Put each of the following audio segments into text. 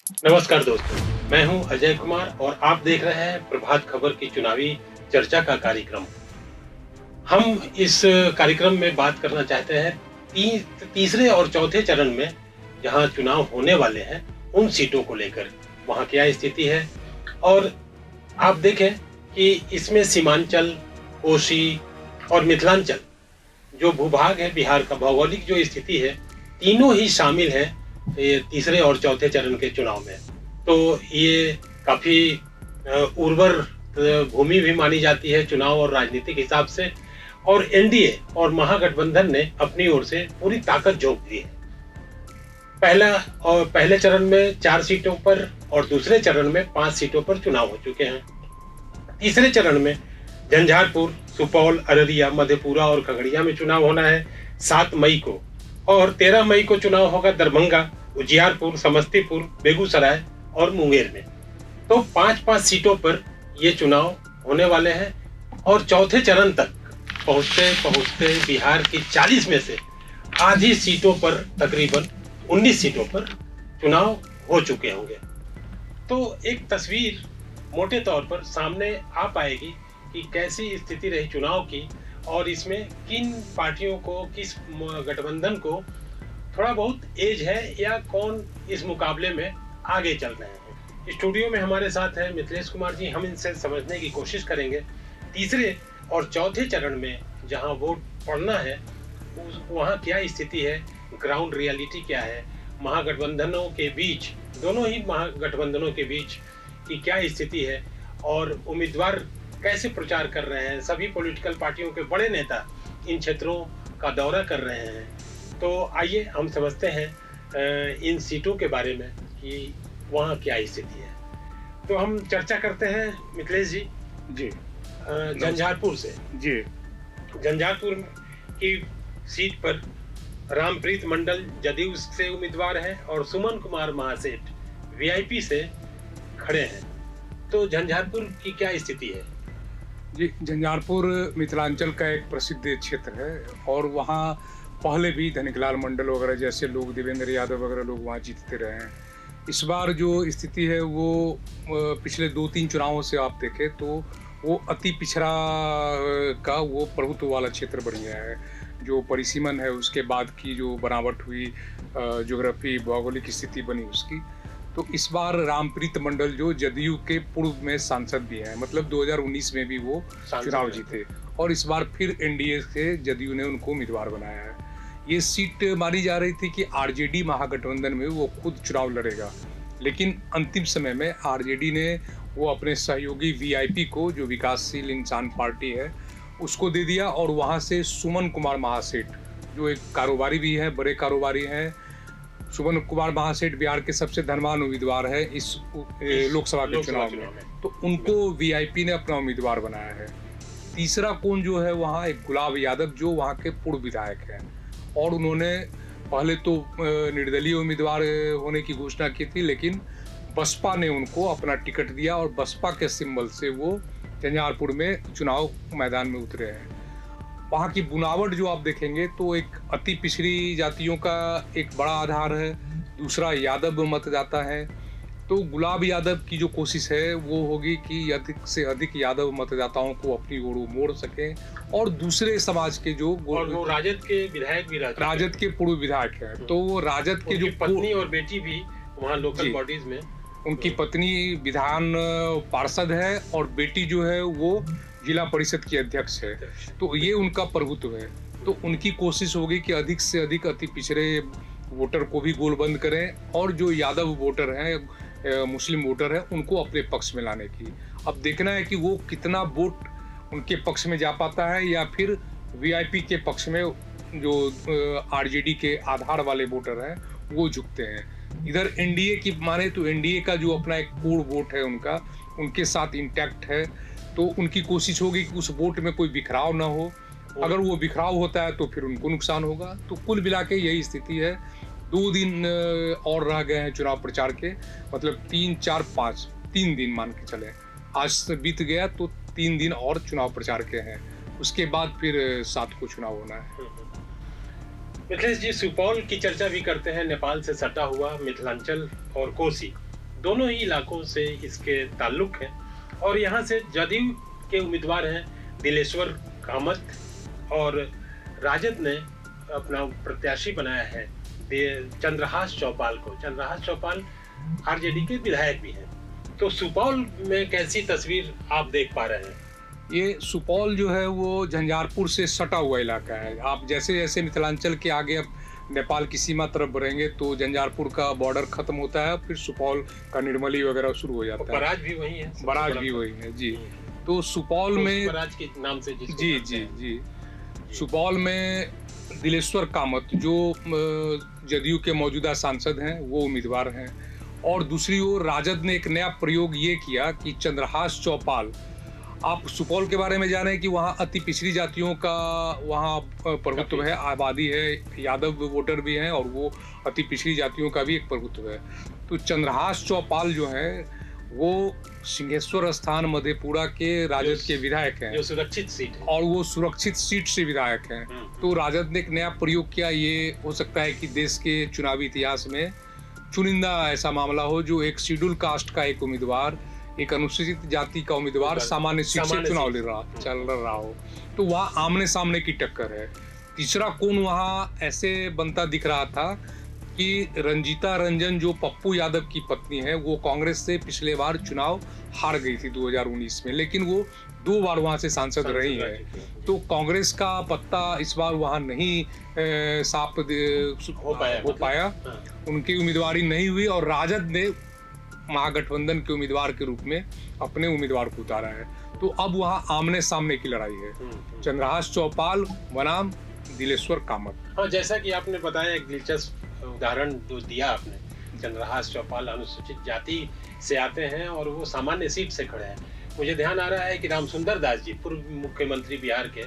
नमस्कार दोस्तों, मैं हूं अजय कुमार और आप देख रहे हैं प्रभात खबर की चुनावी चर्चा का कार्यक्रम। हम इस कार्यक्रम में बात करना चाहते हैं तीसरे और चौथे चरण में जहां चुनाव होने वाले हैं, उन सीटों को लेकर वहां क्या स्थिति है। और आप देखें कि इसमें सीमांचल, कोसी और मिथिलांचल जो भूभाग है, बिहार का भौगोलिक जो स्थिति है, तीनों ही शामिल है ये तीसरे और चौथे चरण के चुनाव में। तो ये काफी उर्वर भूमि भी मानी जाती है चुनाव और राजनीतिक हिसाब से। और एनडीए और महागठबंधन ने अपनी ओर से पूरी ताकत झोंक दी है। पहले चरण में 4 सीटों पर और दूसरे चरण में 5 सीटों पर चुनाव हो चुके हैं। तीसरे चरण में झंझारपुर, सुपौल, अररिया, मधेपुरा और खगड़िया में चुनाव होना है 7 मई को। और 13 मई को चुनाव होगा दरभंगा, उजियारपुर, समस्तीपुर, बेगूसराय और मुंगेर में। तो 5-5 सीटों पर ये चुनाव होने वाले हैं। और चौथे चरण तक पहुंचते पहुंचते बिहार की 40 में से आधी सीटों पर, तकरीबन 19 सीटों पर चुनाव हो चुके होंगे। तो एक तस्वीर मोटे तौर पर सामने आ पाएगी कि कैसी स्थिति रही चुनाव की और इसमें किन पार्टियों को, किस गठबंधन को थोड़ा बहुत एज है या कौन इस मुकाबले में आगे चल रहे हैं। स्टूडियो में हमारे साथ हैं मिथिलेश कुमार जी। हम इनसे समझने की कोशिश करेंगे तीसरे और चौथे चरण में जहां वोट पड़ना है वहां क्या स्थिति है, ग्राउंड रियलिटी क्या है, महागठबंधनों के बीच, दोनों ही महागठबंधनों के बीच की क्या स्थिति है और उम्मीदवार कैसे प्रचार कर रहे हैं। सभी पॉलिटिकल पार्टियों के बड़े नेता इन क्षेत्रों का दौरा कर रहे हैं। तो आइए हम समझते हैं इन सीटों के बारे में कि वहाँ क्या स्थिति है। तो हम चर्चा करते हैं मिथिलेश जी। जी झंझारपुर से। जी झंझारपुर की सीट पर रामप्रीत मंडल जदयू से उम्मीदवार हैं और सुमन कुमार महासेठ वीआईपी से खड़े हैं। तो झंझारपुर की क्या स्थिति है? जी झंझारपुर मिथिलांचल का एक प्रसिद्ध क्षेत्र है और वहाँ पहले भी धनिकलाल मंडल वगैरह जैसे लोग, देवेंद्र यादव वगैरह लोग वहाँ जीतते रहे हैं। इस बार जो स्थिति है वो पिछले 2-3 चुनावों से आप देखें तो वो अति पिछड़ा का वो प्रभुत्व वाला क्षेत्र बन गया है। जो परिसीमन है उसके बाद की जो बनावट हुई, ज्योग्राफी, भौगोलिक स्थिति बनी उसकी। तो इस बार रामप्रीत मंडल जो जदयू के पूर्व में सांसद भी हैं, मतलब 2019 में भी वो चुनाव जीते और इस बार फिर एनडीए से जदयू ने उनको उम्मीदवार बनाया है। ये सीट मानी जा रही थी कि आरजेडी महागठबंधन में वो खुद चुनाव लड़ेगा, लेकिन अंतिम समय में आरजेडी ने वो अपने सहयोगी वीआईपी को, जो विकासशील इंसान पार्टी है, उसको दे दिया और वहाँ से सुमन कुमार महासेठ जो एक कारोबारी भी है, बड़े कारोबारी हैं। सुमन कुमार महासेठ बिहार के सबसे धनवान उम्मीदवार है इस लोकसभा के चुनाव में, तो उनको वीआईपी ने अपना उम्मीदवार बनाया है। तीसरा कौन जो है वहाँ एक गुलाब यादव जो वहाँ के पूर्व विधायक हैं और उन्होंने पहले तो निर्दलीय उम्मीदवार होने की घोषणा की थी, लेकिन बसपा ने उनको अपना टिकट दिया और बसपा के सिंबल से वो झंझारपुर में चुनाव मैदान में उतरे हैं। वहाँ की बुनावट जो आप देखेंगे तो एक अति पिछड़ी जातियों का एक बड़ा आधार है, दूसरा यादव मतदाता है। तो गुलाब यादव की जो कोशिश है वो होगी कि अधिक से अधिक यादव मतदाताओं को अपनी ओर मोड़ सकें और दूसरे समाज के जो, और वो राजद के विधायक भी, राजद के पूर्व विधायक हैं, तो वो राजद के जो पत्नी और बेटी भी वहाँ लोकल बॉडीज में, उनकी पत्नी विधान पार्षद है और बेटी जो है वो जिला परिषद की अध्यक्ष है। तो ये उनका प्रभुत्व है। तो उनकी कोशिश होगी कि अधिक से अधिक अति पिछड़े वोटर को भी गोलबंद करें और जो यादव वोटर हैं, मुस्लिम वोटर हैं, उनको अपने पक्ष में लाने की। अब देखना है कि वो कितना वोट उनके पक्ष में जा पाता है या फिर वीआईपी के पक्ष में जो आरजेडी के आधार वाले वोटर हैं वो झुकते हैं। इधर एनडीए की माने तो एनडीए का जो अपना एक कोर वोट है उनका, उनके साथ इंटैक्ट है, तो उनकी कोशिश होगी कि उस वोट में कोई बिखराव ना हो। अगर वो बिखराव होता है तो फिर उनको नुकसान होगा। तो कुल मिला के यही स्थिति है। 2 दिन और रह गए हैं चुनाव प्रचार के, मतलब 3, 4, 5 3 दिन मान के चले। आज से बीत गया तो 3 दिन और चुनाव प्रचार के हैं, उसके बाद फिर 7 को चुनाव होना है। मिथिलेश जी, सुपौल की चर्चा भी करते हैं, नेपाल से सटा हुआ मिथिलांचल और कोसी। दोनों ही इलाकों से इसके ताल्लुक है। और यहाँ से जदयू के उम्मीदवार हैं दिलेश्वर कामत, और राजद ने अपना प्रत्याशी बनाया है चंद्रहास चौपाल को। चंद्रहास चौपाल आरजेडी के विधायक भी हैं। तो सुपौल में कैसी तस्वीर आप देख पा रहे हैं? ये सुपौल जो है वो झंझारपुर से सटा हुआ इलाका है। आप जैसे जैसे मिथिलांचल के आगे अब नेपाल की सीमा तरफ बढ़ेंगे तो झंझारपुर का बॉर्डर खत्म होता है, फिर सुपौल का निर्मली वगैरह शुरू हो जाता है। बराज भी वही है, बराज भी वही है जी। तो सुपौल में बराज के नाम से जी जी जी सुपौल में दिलेश्वर कामत जो जदयू के मौजूदा सांसद हैं वो उम्मीदवार हैं। और दूसरी ओर राजद ने एक नया प्रयोग ये किया कि चंद्रहास चौपाल, आप सुपौल के बारे में जानें कि वहाँ अति पिछड़ी जातियों का वहाँ प्रभुत्व है, आबादी है, यादव वोटर भी हैं और वो अति पिछड़ी जातियों का भी एक प्रभुत्व है। तो चंद्रहास चौपाल जो है वो सिंहेश्वर स्थान मधेपुरा के राजद के विधायक हैं, जो सुरक्षित सीट है, और वो सुरक्षित सीट से विधायक हैं। तो राजद ने एक नया प्रयोग किया। ये हो सकता है कि देश के चुनावी इतिहास में चुनिंदा ऐसा मामला हो जो एक शेड्यूल कास्ट का एक उम्मीदवार, एक अनुसूचित जाति का उम्मीदवार सामान्य सीट से चुनाव चल रहा हो। तो वहाँ आमने सामने की टक्कर है। तीसरा कोण वहाँ ऐसे बनता दिख रहा था कि रंजीता रंजन जो पप्पू यादव की पत्नी है वो कांग्रेस से पिछले बार चुनाव हार गई थी 2019 में, लेकिन वो 2 बार वहाँ से सांसद रही है। तो कांग्रेस का पत्ता इस बार वहाँ नहीं साफ हो पाया। उनकी उम्मीदवारी नहीं हुई और राजद ने महागठबंधन के उम्मीदवार के रूप में अपने उम्मीदवार को उतारा है। तो अब वहाँ आमने सामने की लड़ाई है, चंद्रहास चौपाल बनाम दिलेश्वर कामत। हाँ, जैसा कि आपने बताया, एक दिलचस्प उदाहरण जो दिया आपने, चंद्रहास चौपाल अनुसूचित जाति से आते हैं और वो सामान्य सीट से खड़े हैं। मुझे ध्यान आ रहा है कि रामसुंदर दास जी, पूर्व मुख्यमंत्री बिहार के,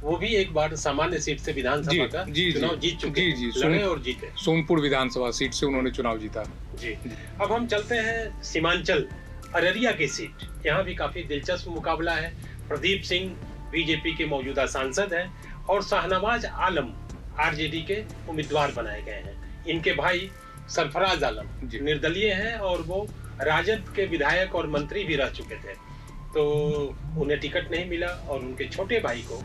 वो भी एक बार सामान्य सीट से विधानसभा का चुनाव जीत चुके, लड़े और जीते। सोनपुर विधानसभा सीट से उन्होंने चुनाव जीता जी। अब हम चलते हैं सीमांचल अररिया की सीट। यहाँ भी काफी दिलचस्प मुकाबला है। प्रदीप सिंह बीजेपी के मौजूदा सांसद हैं और शाहनवाज आलम आरजेडी के उम्मीदवार बनाए गए हैं। इनके भाई सरफराज आलम निर्दलीय हैं और वो राजद के विधायक और मंत्री भी रह चुके थे। तो उन्हें टिकट नहीं मिला और उनके छोटे भाई को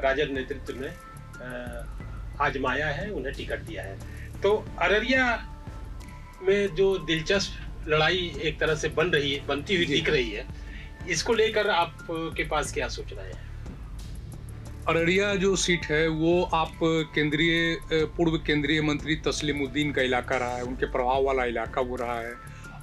राजद नेतृत्व ने आजमाया है, उन्हें टिकट दिया है। तो अररिया में जो दिलचस्प लड़ाई एक तरह से बनती हुई दिख रही है, इसको लेकर आपके पास क्या सूचना है? अररिया जो सीट है वो आप पूर्व केंद्रीय मंत्री तस्लीमुद्दीन का इलाका रहा है, उनके प्रभाव वाला इलाका वो रहा है।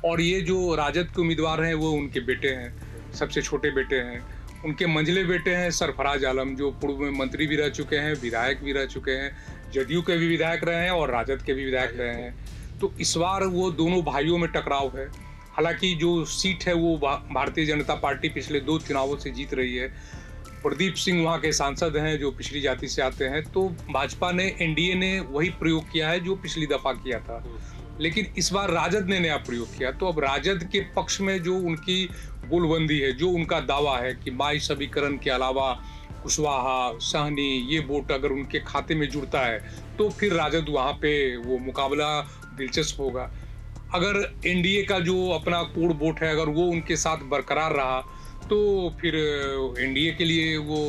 और ये जो राजद के उम्मीदवार हैं वो उनके बेटे हैं, सबसे छोटे बेटे हैं। उनके मंझले बेटे हैं सरफराज आलम, जो पूर्व में मंत्री भी रह चुके हैं, विधायक भी रह चुके हैं, जदयू के भी विधायक रहे हैं और राजद के भी विधायक रहे हैं। तो इस बार वो दोनों भाइयों में टकराव है। हालांकि जो सीट है वो भारतीय जनता पार्टी पिछले 2 चुनावों से जीत रही है। प्रदीप सिंह वहाँ के सांसद हैं जो पिछड़ी जाति से आते हैं। तो भाजपा ने, एनडीए ने वही प्रयोग किया है जो पिछली दफा किया था, लेकिन इस बार राजद ने नया प्रयोग किया। तो अब राजद के पक्ष में जो उनकी गोलबंदी है, जो उनका दावा है कि माई समीकरण के अलावा कुशवाहा, सहनी, ये वोट अगर उनके खाते में जुड़ता है तो फिर राजद वहाँ पे वो मुकाबला दिलचस्प होगा। अगर एनडीए का जो अपना कोर वोट है अगर वो उनके साथ बरकरार रहा तो फिर एनडीए के लिए वो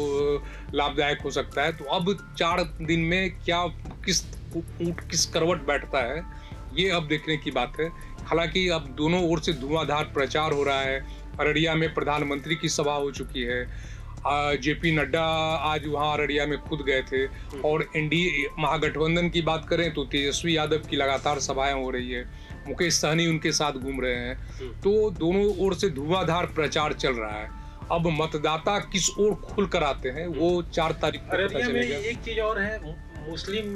लाभदायक हो सकता है। तो अब 4 दिन में किस करवट बैठता है ये अब देखने की बात है। हालांकि अब दोनों ओर से धुआंधार प्रचार हो रहा है। अररिया में प्रधानमंत्री की सभा हो चुकी है। जेपी नड्डा आज वहाँ अररिया में खुद गए थे। और एनडीए महागठबंधन की बात करें तो तेजस्वी यादव की लगातार सभाएं हो रही है, मुकेश सहनी उनके साथ घूम रहे हैं। तो दोनों ओर से धुआंधार प्रचार चल रहा है। अब मतदाता किस ओर खुल कर आते हैं वो 4 तारीख को पता चलेगा। एक चीज और है, मुस्लिम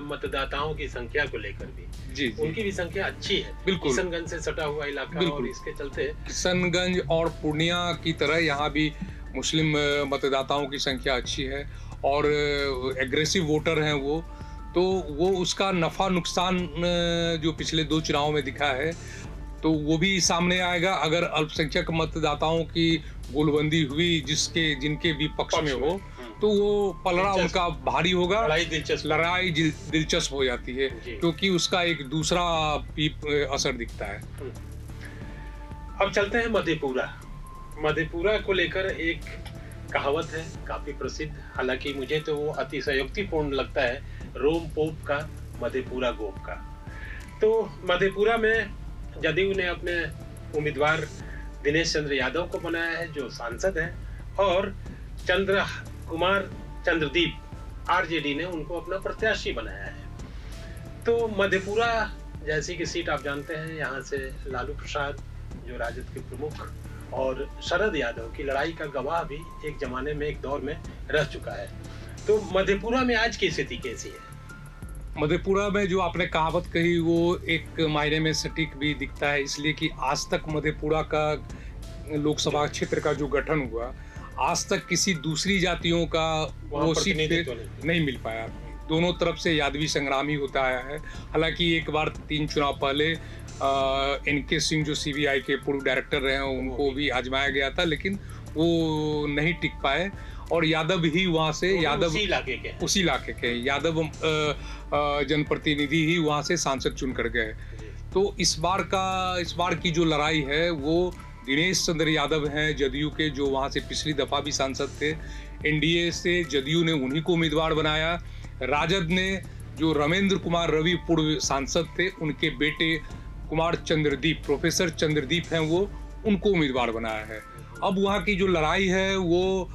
मतदाताओं की संख्या को लेकर भी जी उनकी भी संख्या अच्छी है। बिल्कुल, किशनगंज से सटा हुआ इलाका और इसके चलते किशनगंज और पूर्णिया की तरह यहाँ भी मुस्लिम मतदाताओं की संख्या अच्छी है और एग्रेसिव वोटर हैं वो। तो वो उसका नफा नुकसान जो पिछले 2 चुनावों में दिखा है तो वो भी सामने आएगा। अगर अल्पसंख्यक मतदाताओं की गोलबंदी हुई जिनके भी पक्ष में हो तो वो पलड़ा उनका भारी होगा, लड़ाई दिलचस्प हो जाती है क्योंकि उसका एक दूसरा असर दिखता है। अब चलते हैं मधेपुरा। मधेपुरा को लेकर एक कहावत है काफी प्रसिद्ध, हालांकि मुझे तो वो अतिशयोक्तिपूर्ण लगता है, रोम पोप का मधेपुरा गोप का। तो मधेपुरा में जदयू ने अपने उम्मीदवार दिनेश चंद्र यादव को बनाया है जो सांसद हैं, और चंद्र कुमार चंद्रदीप आरजेडी ने उनको अपना प्रत्याशी बनाया है। तो मधेपुरा जैसी की सीट आप जानते हैं, यहाँ से लालू प्रसाद जो राजद के प्रमुख और शरद यादव की लड़ाई का गवाह भी एक जमाने में, एक दौर में रह चुका है। तो मधेपुरा में आज की स्थिति कैसी है? मधेपुरा में जो आपने कहावत कही वो एक मायने में सटीक भी दिखता है, इसलिए कि आज तक मधेपुरा का लोकसभा क्षेत्र का जो गठन हुआ, आज तक किसी दूसरी जातियों का वो सीट नहीं मिल पाया। दोनों तरफ से यादवी संग्राम ही होता आया है। हालांकि एक बार 3 चुनाव पहले NK सिंह जो CBI के पूर्व डायरेक्टर रहे हैं उनको भी आजमाया गया था, लेकिन वो नहीं टिक पाए और यादव ही वहाँ से, यादव उसी इलाके के यादव जनप्रतिनिधि ही वहाँ से सांसद चुन कर गए। तो इस बार की जो लड़ाई है वो दिनेश चंद्र यादव हैं जदयू के, जो वहाँ से पिछली दफा भी सांसद थे। NDA से जदयू ने उन्हीं को उम्मीदवार बनाया। राजद ने जो रमेंद्र कुमार रवि पूर्व सांसद थे, उनके बेटे कुमार चंद्रदीप, प्रोफेसर चंद्रदीप हैं, वो उनको उम्मीदवार बनाया है। अब वहाँ की जो लड़ाई है वो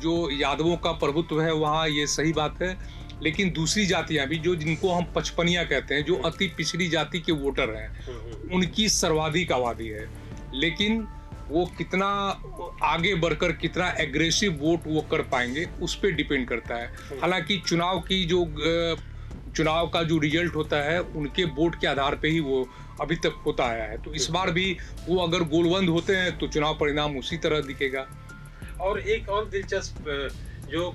जो यादवों का प्रभुत्व है वहाँ, ये सही बात है, लेकिन दूसरी जातियां भी, जो जिनको हम पचपनिया कहते हैं, जो अति पिछड़ी जाति के वोटर हैं, उनकी सर्वाधिक आबादी है। लेकिन वो कितना आगे बढ़कर कितना एग्रेसिव वोट वो कर पाएंगे उस पर डिपेंड करता है। हालांकि चुनाव का जो रिजल्ट होता है उनके वोट के आधार पे ही वो अभी तक होता आया है। तो इस बार भी वो अगर गोलबंद होते हैं तो चुनाव परिणाम उसी तरह दिखेगा। और एक और दिलचस्प, जो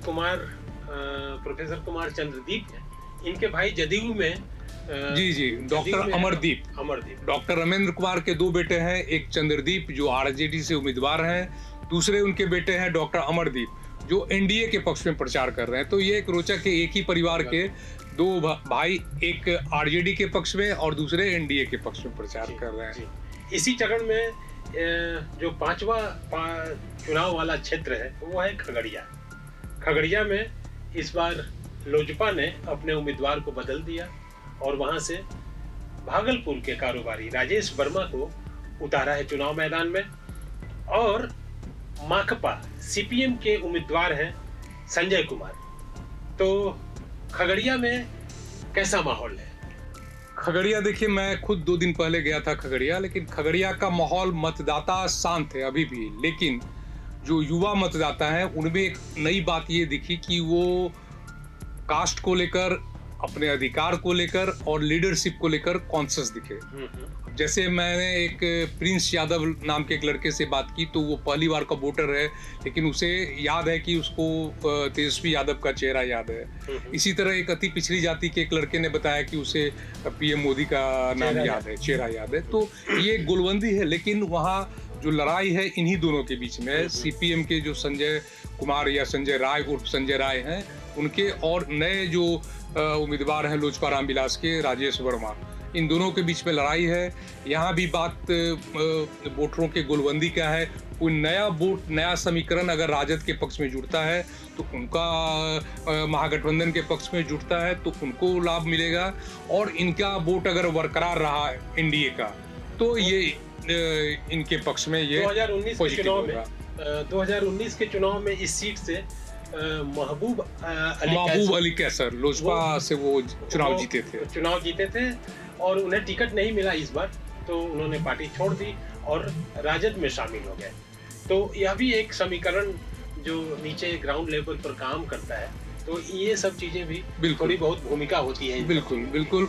प्रोफेसर कुमार चंद्रदीप हैं, इनके भाई जदयू में जी डॉक्टर अमरदीप, डॉक्टर रमेंद्र कुमार के 2 बेटे हैं, एक चंद्रदीप जो RJD से उम्मीदवार हैं, दूसरे उनके बेटे हैं डॉक्टर अमरदीप जो NDA के पक्ष में प्रचार कर रहे हैं। तो ये एक रोचक है, एक ही परिवार के 2 भाई, एक RJD के पक्ष में और दूसरे NDA के पक्ष में प्रचार कर रहे हैं। इसी चरण में जो 5वां चुनाव वाला क्षेत्र है वो है खगड़िया। खगड़िया में इस बार लोजपा ने अपने उम्मीदवार को बदल दिया और वहां से भागलपुर के कारोबारी राजेश वर्मा को उतारा है चुनाव मैदान में, और माकपा CPM के उम्मीदवार हैं संजय कुमार। तो खगड़िया में कैसा माहौल है? खगड़िया देखिए, मैं खुद 2 दिन पहले गया था खगड़िया, लेकिन खगड़िया का माहौल, मतदाता शांत है अभी भी, लेकिन जो युवा मतदाता हैं उनमें एक नई बात ये दिखी कि वो कास्ट को लेकर, अपने अधिकार को लेकर और लीडरशिप को लेकर कॉन्शियस दिखे। जैसे मैंने एक प्रिंस यादव नाम के एक लड़के से बात की, तो वो पहली बार का वोटर है, लेकिन उसे याद है कि उसको तेजस्वी यादव का चेहरा याद है। इसी तरह एक अति पिछड़ी जाति के एक लड़के ने बताया कि उसे PM मोदी का नाम याद है, चेहरा याद है। तो ये गोलबंदी है, लेकिन वहाँ जो लड़ाई है इन्हीं दोनों के बीच में है। CPM के जो संजय कुमार या संजय राय उर्फ संजय राय हैं, उनके, और नए जो उम्मीदवार हैं लोजपा रामविलास के राजेश वर्मा, इन दोनों के बीच में लड़ाई है। यहाँ भी बात वोटरों के गोलबंदी का है। कोई नया वोट, नया समीकरण अगर राजद के पक्ष में जुड़ता है तो उनका, महागठबंधन के पक्ष में जुड़ता है तो उनको लाभ मिलेगा, और इनका वोट अगर बरकरार रहा NDA का तो ये इनके पक्ष में ये 2019 के चुनाव में इस सीट से महबूब अली कैसर लोजपा से वो चुनाव जीते थे और उन्हें टिकट नहीं मिला इस बार, तो उन्होंने पार्टी छोड़ दी और राजद में शामिल हो गए। तो यह भी एक समीकरण जो नीचे ग्राउंड लेवल पर काम करता है, तो ये सब चीजें भी थोड़ी बहुत भूमिका होती है। बिल्कुल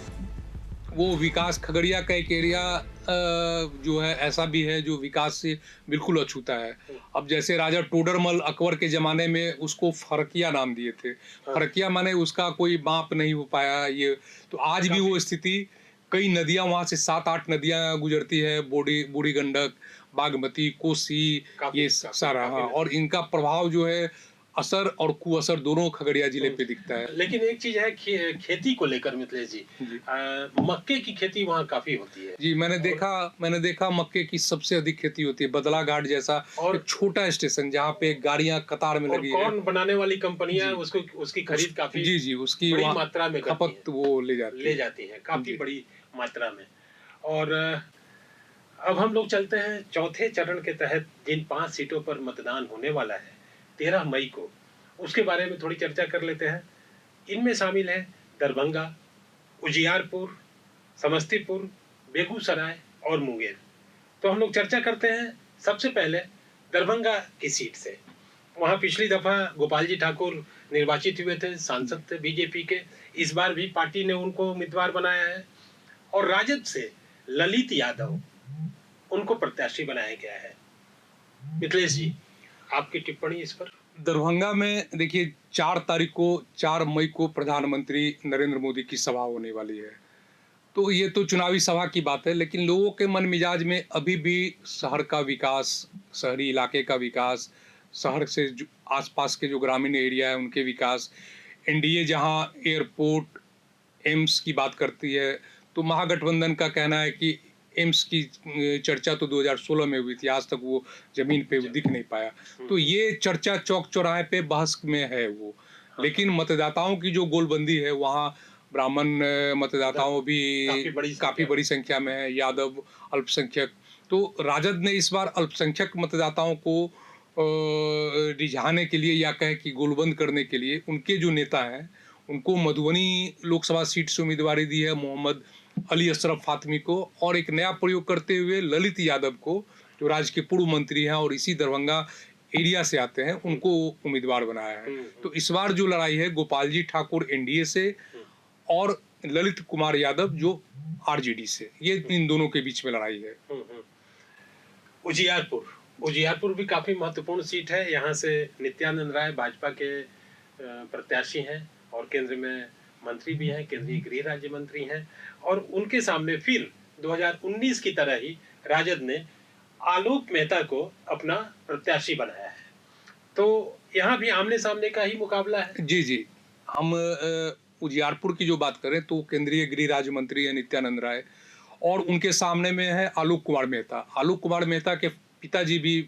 वो विकास, खगड़िया का एक एरिया जो है ऐसा भी है जो विकास से बिल्कुल अछूता है। अब जैसे राजा टोडरमल अकबर के ज़माने में उसको फरकिया नाम दिए थे, फरकिया माने उसका कोई बाप नहीं हो पाया, ये तो आज भी वो स्थिति। कई नदियाँ वहाँ से 7-8 नदियाँ गुजरती है, बूढ़ी गंडक, बागमती, कोसी, ये सारा। हाँ, और इनका प्रभाव जो है असर और कुअसर दोनों खगड़िया जिले पे दिखता है। लेकिन एक चीज है खेती को लेकर मिथिलेश जी, मक्के की खेती वहाँ काफी होती है जी। मैंने देखा मक्के की सबसे अधिक खेती होती है। बदला घाट जैसा और एक छोटा स्टेशन जहाँ पे गाड़ियां कतार में लगी है, कॉर्न बनाने वाली कंपनियां उसको उसकी खरीद काफी जी उसकी बड़ी मात्रा में खपत वो ले जाती है काफी बड़ी मात्रा में। और अब हम लोग चलते हैं चौथे चरण के तहत जिन 5 सीटों पर मतदान होने वाला है 13 मई को, उसके बारे में थोड़ी चर्चा कर लेते हैं। इनमें शामिल है दरभंगा, उजियारपुर, समस्तीपुर, बेगूसराय और मुंगेर। तो हम लोग चर्चा करते हैं सबसे पहले दरभंगा की सीट से। वहाँ पिछली दफा गोपाल जी ठाकुर निर्वाचित हुए थे, सांसद थे बीजेपी के। इस बार भी पार्टी ने उनको उम्मीदवार बनाया है और राजद से ललित यादव उनको प्रत्याशी बनाया गया है। मिथिलेश जी, आपकी टिप्पणी इस पर? दरभंगा में देखिए 4 मई को प्रधानमंत्री नरेंद्र मोदी की सभा होने वाली है। तो ये तो चुनावी सभा की बात है, लेकिन लोगों के मन मिजाज में अभी भी शहर का विकास, शहरी इलाके का विकास, शहर से आसपास के जो ग्रामीण एरिया है उनके विकास, एनडीए जहां एयरपोर्ट, एम्स की बात करती है, तो महागठबंधन का कहना है कि एम्स की चर्चा तो 2016 में हुई थी, आज तक वो जमीन पे दिख नहीं पाया। तो ये चर्चा चौक चौराहे पे बहस में है वो। लेकिन मतदाताओं की जो गोलबंदी है, वहाँ ब्राह्मण मतदाताओं भी काफी बड़ी संख्या में है, यादव, अल्पसंख्यक। तो राजद ने इस बार अल्पसंख्यक मतदाताओं को रिझाने के लिए या कहे कि गोलबंद करने के लिए उनके जो नेता हैं उनको मधुबनी लोकसभा सीट से उम्मीदवारी दी है, मोहम्मद अली अशरफ फातमी को, और एक नया प्रयोग करते हुए ललित यादव को, जो राज्य के पूर्व मंत्री हैं और इसी दरभंगा एरिया से आते हैं, उनको उम्मीदवार बनाया है। तो इस बार जो लड़ाई है गोपाल जी ठाकुर एनडीए से और ललित कुमार यादव जो आरजेडी से, ये इन दोनों के बीच में लड़ाई है। उजियारपुर भी काफी महत्वपूर्ण सीट है। यहाँ से नित्यानंद राय भाजपा के प्रत्याशी हैं और केंद्र में मंत्री भी हैं, केंद्रीय गृह राज्य मंत्री हैं। और उनके सामने फिर 2019 की तरह ही राजद ने आलोक मेहता को अपना प्रत्याशी बनाया है। तो यहाँ भी आमने सामने का ही मुकाबला है। जी हम उजियारपुर की जो बात करें तो केंद्रीय गृह राज्य मंत्री है नित्यानंद राय, और उनके सामने में है आलोक कुमार मेहता। आलोक कुमार मेहता के पिताजी भी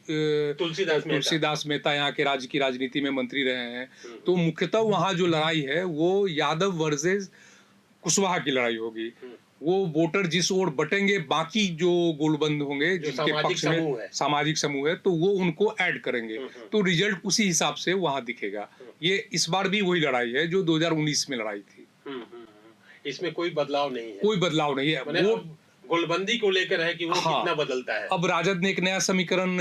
तुलसीदास मेहता यहाँ के राज्य की राजनीति में मंत्री रहे हैं। तो मुख्यतः वहाँ जो लड़ाई है वो यादव वर्सेस कुशवाहा की लड़ाई होगी। वो वोटर जिस ओर बटेंगे, बाकी जो गोलबंद होंगे जिनके पक्ष में सामाजिक समूह है, तो वो उनको ऐड करेंगे, तो रिजल्ट उसी हिसाब से वहाँ दिखेगा। ये इस बार भी वही लड़ाई है जो 2019 में लड़ाई थी। इसमें कोई बदलाव नहीं है। कोई बदलाव नहीं है। वो गोलबंदी को लेकर है कि वो कितना बदलता है। अब राजद ने एक नया समीकरण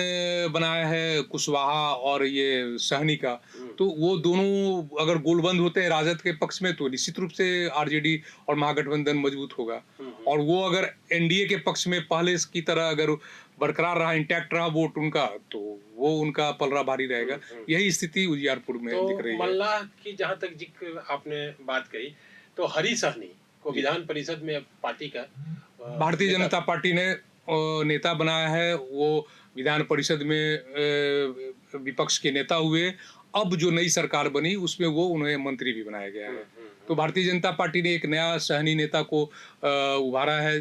बनाया है कुशवाहा और ये सहनी का, तो वो दोनों अगर गोलबंद होते हैं राजद के पक्ष में तो निश्चित रूप से आरजेडी और महागठबंधन मजबूत होगा। और वो अगर एनडीए के पक्ष में पहले की तरह अगर बरकरार रहा, इंटैक्ट रहा वोट उनका, तो वो उनका पलड़ा भारी रहेगा। यही स्थिति उजियारपुर में दिख रही है। मल्लाह की जहाँ तक जिक्र आपने बात कही, तो हरी सहनी को विधान परिषद में पार्टी का भारतीय जनता पार्टी ने नेता बनाया है। वो विधान परिषद में विपक्ष के नेता हुए। अब जो नई सरकार बनी उसमें वो उन्हें मंत्री भी बनाया गया है। तो भारतीय जनता पार्टी ने एक नया सहनी नेता को उभारा है।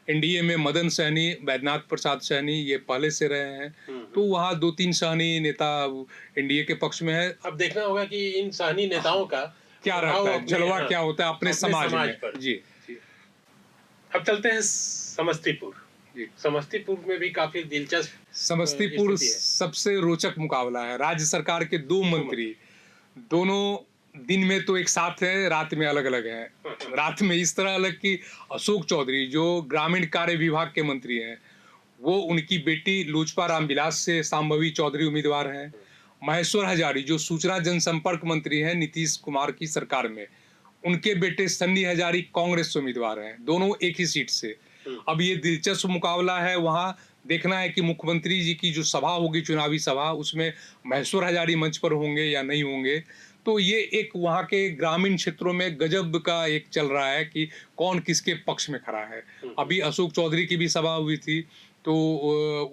एनडीए में मदन सहनी, वैद्यनाथ प्रसाद सहनी ये पहले से रहे हैं, तो वहाँ 2-3 सहनी नेता एनडीए के पक्ष में है। अब देखना होगा कि इन सहनी नेताओं का क्या रहता है, जलवा क्या होता है अपने समाज में। जी। अब चलते हैं समस्तीपुर। समस्तीपुर में भी काफी दिलचस्प समस्तीपुर सबसे रोचक मुकाबला है। राज्य सरकार के 2 मंत्री दोनों दिन में तो एक साथ है, रात में अलग अलग हैं। रात में इस तरह अलग कि अशोक चौधरी जो ग्रामीण कार्य विभाग के मंत्री हैं, वो उनकी बेटी लोजपा रामविलास से शांभवी चौधरी उम्मीदवार हैं। महेश्वर हजारी जो सूचना जनसंपर्क मंत्री हैं नीतीश कुमार की सरकार में, उनके बेटे सन्नी हजारी कांग्रेस से उम्मीदवार हैं, दोनों एक ही सीट से। अब ये दिलचस्प मुकाबला है। वहाँ देखना है कि मुख्यमंत्री जी की जो सभा होगी, चुनावी सभा, उसमें महेश्वर हजारी मंच पर होंगे या नहीं होंगे। तो ये एक वहाँ के ग्रामीण क्षेत्रों में गजब का एक चल रहा है कि कौन किसके पक्ष में खड़ा है। अभी अशोक चौधरी की भी सभा हुई थी, तो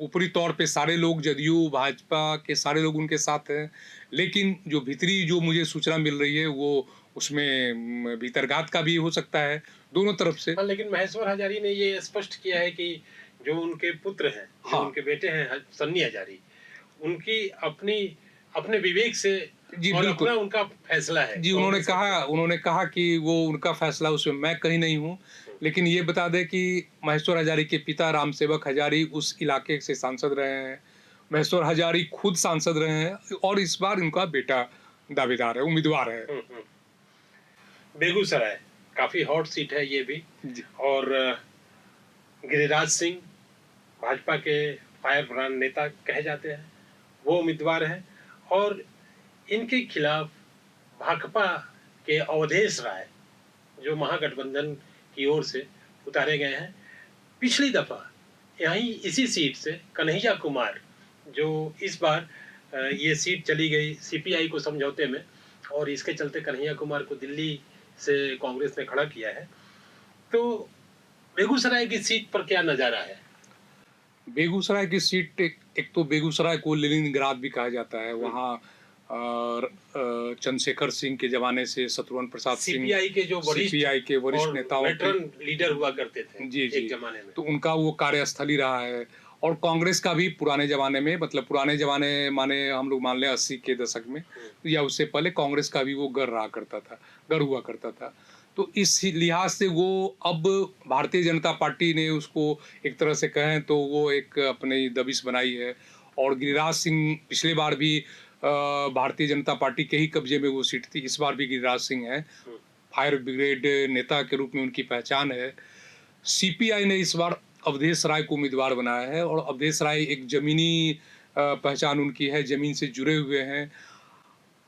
ऊपरी तौर पे सारे लोग जदयू भाजपा के सारे लोग उनके साथ हैं, लेकिन जो भीतरी जो मुझे सूचना मिल रही है वो उसमें भीतरघात का भी हो सकता है दोनों तरफ से। हाँ, लेकिन महेश्वर हजारी ने ये स्पष्ट किया है कि जो उनके पुत्र हैं, जो हाँ। उनके बेटे हैं सन्नी हजारी, उनकी अपने विवेक से जी और बिल्कुल। अपना उनका फैसला है। जी, उन्होंने कहा कि वो उनका फैसला, उसमें मैं कहीं नहीं हूँ। लेकिन ये बता दें कि महेश्वर हजारी के पिता राम सेवक हजारी उस इलाके से सांसद रहे हैं। महेश्वर हजारी खुद सांसद रहे हैं और इस बार उनका बेटा दावेदार है, उम्मीदवार है। बेगूसराय काफी हॉट सीट है ये भी। जी। और गिरिराज सिंह भाजपा के फायर ब्रांड नेता कहे जाते हैं, वो उम्मीदवार हैं। और इनके खिलाफ भाकपा के अवधेश राय जो महागठबंधन की ओर से उतारे गए हैं। पिछली दफा यहीं इसी सीट से कन्हैया कुमार, जो इस बार ये सीट चली गई सीपीआई को समझौते में, और इसके चलते कन्हैया कुमार को दिल्ली से कांग्रेस ने खड़ा किया है। तो बेगूसराय की सीट पर क्या नजारा है? बेगूसराय की सीट, एक तो बेगूसराय को लेनिनग्राद भी कहा जाता है। वहाँ चंद्रशेखर सिंह के जमाने से शत्रुघ्न प्रसाद सिंह, सीपीआई के वरिष्ठ नेताओं वेटरन लीडर हुआ करते थे जी एक जमाने में। तो उनका वो कार्यस्थल ही रहा है। और कांग्रेस का भी पुराने जमाने में, मतलब पुराने जमाने माने हम लोग मान लें 80 के दशक में या उससे पहले, कांग्रेस का भी वो गढ़ हुआ करता था। तो इस लिहाज से वो अब भारतीय जनता पार्टी ने उसको एक तरह से कहें तो वो एक अपनी दबिश बनाई है। और गिरिराज सिंह पिछले बार भी भारतीय जनता पार्टी के ही कब्जे में वो सीट थी, इस बार भी गिरिराज सिंह है। फायर ब्रिगेड नेता के रूप में उनकी पहचान है। सीपीआई ने इस बार अवधेश राय को उम्मीदवार बनाया है और अवधेश राय एक जमीनी पहचान उनकी है, जमीन से जुड़े हुए हैं।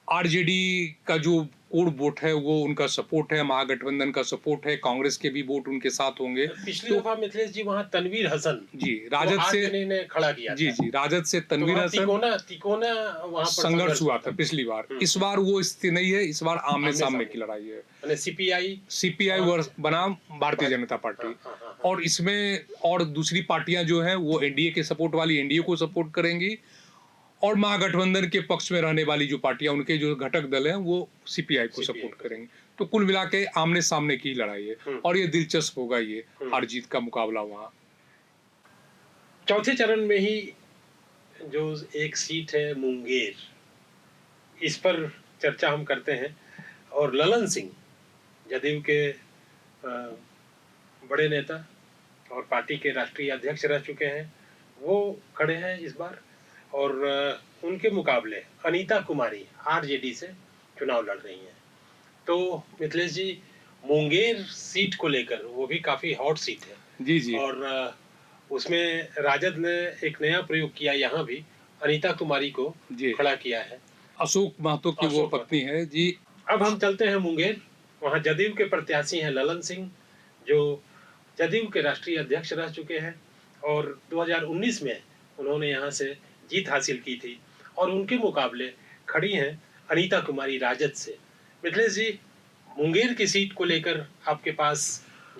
आरजेडी का जो कोर वोट है वो उनका सपोर्ट है, महागठबंधन का सपोर्ट है, कांग्रेस के भी वोट उनके साथ होंगे। पिछली दफा मिथिलेश जी वहाँ तनवीर हसन जी राजद से ने खड़ा किया जी था। राजद से तनवीर हसन तिकोना वहाँ पर संघर्ष हुआ था पिछली बार। इस बार वो स्थिति नहीं है, इस बार आमने सामने की लड़ाई है। सीपीआई बनाम भारतीय जनता पार्टी। और इसमें और दूसरी पार्टियां जो है वो एनडीए के सपोर्ट वाली एनडीए को सपोर्ट करेंगी, और महागठबंधन के पक्ष में रहने वाली जो पार्टियां, उनके जो घटक दल हैं, वो सीपीआई को सपोर्ट करेंगे। तो कुल मिला के आमने सामने की लड़ाई है और ये दिलचस्प होगा, ये हार जीत का मुकाबला वहाँ। चौथे चरण में ही जो एक सीट है मुंगेर, इस पर चर्चा हम करते हैं। और ललन सिंह जदयू के बड़े नेता और पार्टी के राष्ट्रीय अध्यक्ष रह चुके हैं, वो खड़े हैं इस बार। और उनके मुकाबले अनीता कुमारी आरजेडी से चुनाव लड़ रही हैं। तो मिथिलेश जी, मुंगेर सीट को लेकर वो भी काफी हॉट सीट है। जी। और उसमें राजद ने एक नया प्रयोग किया, यहाँ भी अनीता कुमारी को खड़ा किया है। अशोक महतो की वो पत्नी है जी। अब हम चलते हैं मुंगेर। वहाँ जदयू के प्रत्याशी हैं ललन सिंह, जो जदयू के राष्ट्रीय अध्यक्ष रह चुके हैं और 2019 में उन्होंने यहाँ से जीत हासिल की थी। और उनके मुकाबले खड़ी हैं अनीता कुमारी राजद से। मिथिलेश जी, मुंगेर की सीट को लेकर आपके पास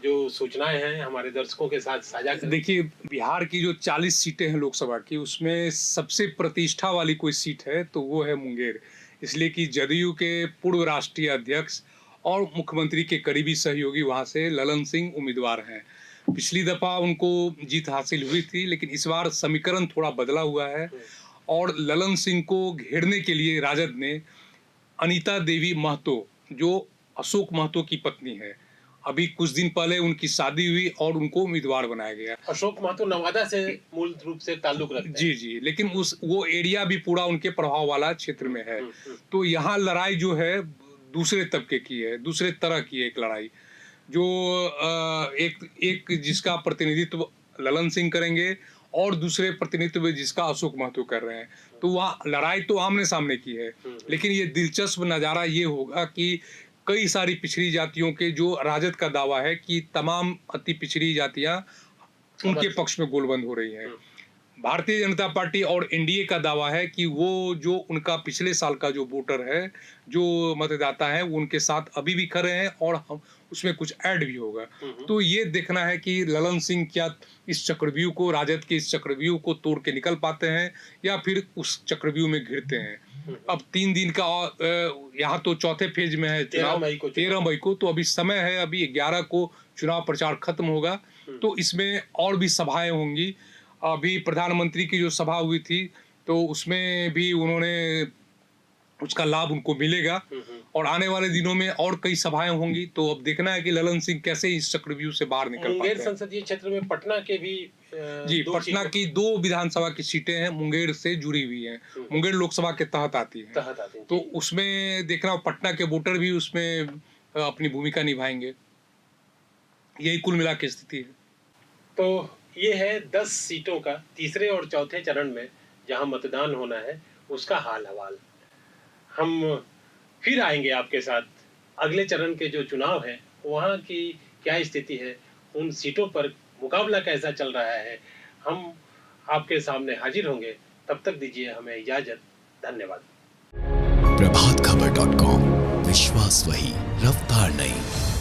जो सूचनाएं हैं हमारे दर्शकों के साथ साझा करें। देखिए, बिहार की जो 40 सीटें हैं लोकसभा की, उसमें सबसे प्रतिष्ठा वाली कोई सीट है तो वो है मुंगेर। इसलिए कि जदयू के पूर्व राष्ट्रीय अध्यक्ष और मुख्यमंत्री के करीबी सहयोगी वहाँ से ललन सिंह उम्मीदवार हैं। पिछली दफा उनको जीत हासिल हुई थी, लेकिन इस बार समीकरण थोड़ा बदला हुआ है और ललन सिंह को घेरने के लिए राजद ने अनीता देवी महतो, जो अशोक महतो की पत्नी है, अभी कुछ दिन पहले उनकी शादी हुई और उनको उम्मीदवार बनाया गया। अशोक महतो नवादा से मूल रूप से ताल्लुक रखते हैं। जी, लेकिन वो एरिया भी पूरा उनके प्रभाव वाला क्षेत्र में है। तो यहाँ लड़ाई जो है दूसरे तबके की है, दूसरे तरह की एक लड़ाई, जो एक जिसका प्रतिनिधित्व ललन सिंह करेंगे और दूसरे प्रतिनिधित्व जिसका अशोक महतो कर रहे हैं। तो वहाँ लड़ाई तो आमने सामने की है, लेकिन ये दिलचस्प नज़ारा ये होगा कि कई सारी पिछड़ी जातियों के, जो राजद का दावा है कि तमाम अति पिछड़ी जातियां उनके पक्ष में गोलबंद हो रही हैं। भारतीय जनता पार्टी और एनडीए का दावा है कि वो जो उनका पिछले साल का जो वोटर है, जो मतदाता है, वो उनके साथ अभी भी खड़े हैं और उसमें कुछ ऐड भी होगा। तो ये देखना है कि ललन सिंह क्या इस चक्रव्यूह को, राजद के इस चक्रव्यूह को तोड़ के निकल पाते हैं या फिर उस चक्रव्यूह में घिरते हैं। अब 3 दिन का यहाँ तो चौथे फेज में है चुनाव, 13 मई को, तो अभी समय है, अभी 11 को चुनाव प्रचार खत्म होगा, तो इसमें और भी सभाएं होंगी। अभी प्रधानमंत्री की जो सभा हुई थी तो उसमें भी उन्होंने उसका लाभ उनको मिलेगा और आने वाले दिनों में और कई सभाएं होंगी। तो अब देखना है कि ललन सिंह कैसे इस चक्रव्यूह से बाहर निकल पाते मुंगेर हैं। संसदीय क्षेत्र में पटना के भी जी, पटना की 2 विधानसभा की सीटें हैं, मुंगेर से जुड़ी हुई हैं, मुंगेर लोकसभा के तहत आती है, तो उसमें देखना पटना के वोटर भी उसमें अपनी भूमिका निभाएंगे। यही कुल मिला के स्थिति है। तो ये है 10 सीटों का तीसरे और चौथे चरण में जहां मतदान होना है उसका हाल हवाल। हम फिर आएंगे आपके साथ अगले चरण के जो चुनाव है वहां की क्या स्थिति है, उन सीटों पर मुकाबला कैसा चल रहा है, हम आपके सामने हाजिर होंगे। तब तक दीजिए हमें इजाजत। धन्यवाद। प्रभातखबर.com, विश्वास वही, रफ्तार नहीं।